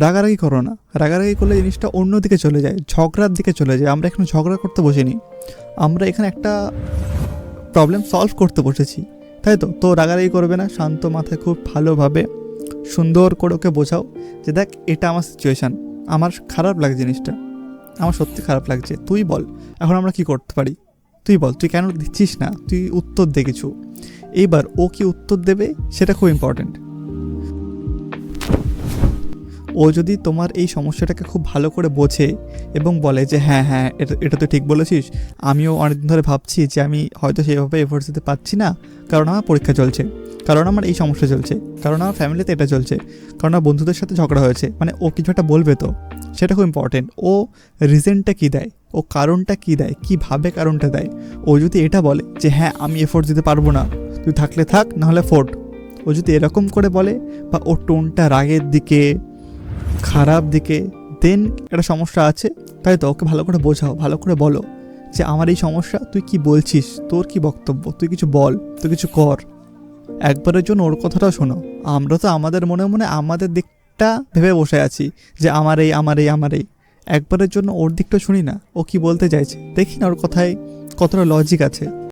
রাগারাগি করো না। রাগারাগি করলে জিনিসটা অন্যদিকে চলে যায়, ঝগড়ার দিকে চলে যায়। আমরা এখানে ঝগড়া করতে বসিনি, আমরা এখানে একটা প্রবলেম সলভ করতে বসেছি, তাই তো? তো রাগারাগি করবে না, শান্ত মাথায় খুব ভালোভাবে সুন্দর করে ওকে বোঝাও যে দেখ এটা আমার সিচুয়েশান, আমার খারাপ লাগে জিনিসটা, আমার সত্যি খারাপ লাগছে, তুই বল এখন আমরা কি করতে পারি, তুই বল, তুই কেন দিচ্ছিস না, তুই উত্তর দে কিছু। এইবার ও কি উত্তর দেবে সেটা খুব ইম্পর্ট্যান্ট। ও যদি তোমার এই সমস্যাটাকে খুব ভালো করে বোঝে এবং বলে যে হ্যাঁ হ্যাঁ এটা এটা তো ঠিক বলেছিস, আমিও অনেকদিন ধরে ভাবছি যে আমি হয়তো সেইভাবে এফোর্টস দিতে পারছি না, কারণ আমার পরীক্ষা চলছে, কারণ আমার এই সমস্যা চলছে, কারণ আমার ফ্যামিলিতে এটা চলছে, কারণ আমার বন্ধুদের সাথে ঝগড়া হয়েছে, মানে ও কিছু একটা বলবে তো, সেটা খুব ইম্পর্টেন্ট। ও রিজনটা কী দেয়, ও কারণটা কী দেয়, কীভাবে কারণটা দেয়। ও যদি এটা বলে যে হ্যাঁ আমি এফোর্টস দিতে পারবো না, তুই থাকলে থাক নাহলে ফোর্ট, ও যদি এরকম করে বলে বা ওর টোনটা রাগের দিকে, খারাপ দিকে, দেন একটা সমস্যা আছে, তাই তো? ওকে ভালো করে বোঝাও, ভালো করে বলো যে আমার এই সমস্যা, তুই কি বলছিস, তোর কি বক্তব্য, তুই কিছু বল, তুই কিছু কর। একবারের জন্য ওর কথাটাও শোনো। আমরা তো আমাদের মনে মনে আমাদের দিকটা ভেবে বসে আছি যে আমার এই আমার এই আমার এই, একবারের জন্য ওর দিকটা শুনি না, ও কি বলতে চাইছে, দেখি না ওর কথায় কতটা লজিক আছে।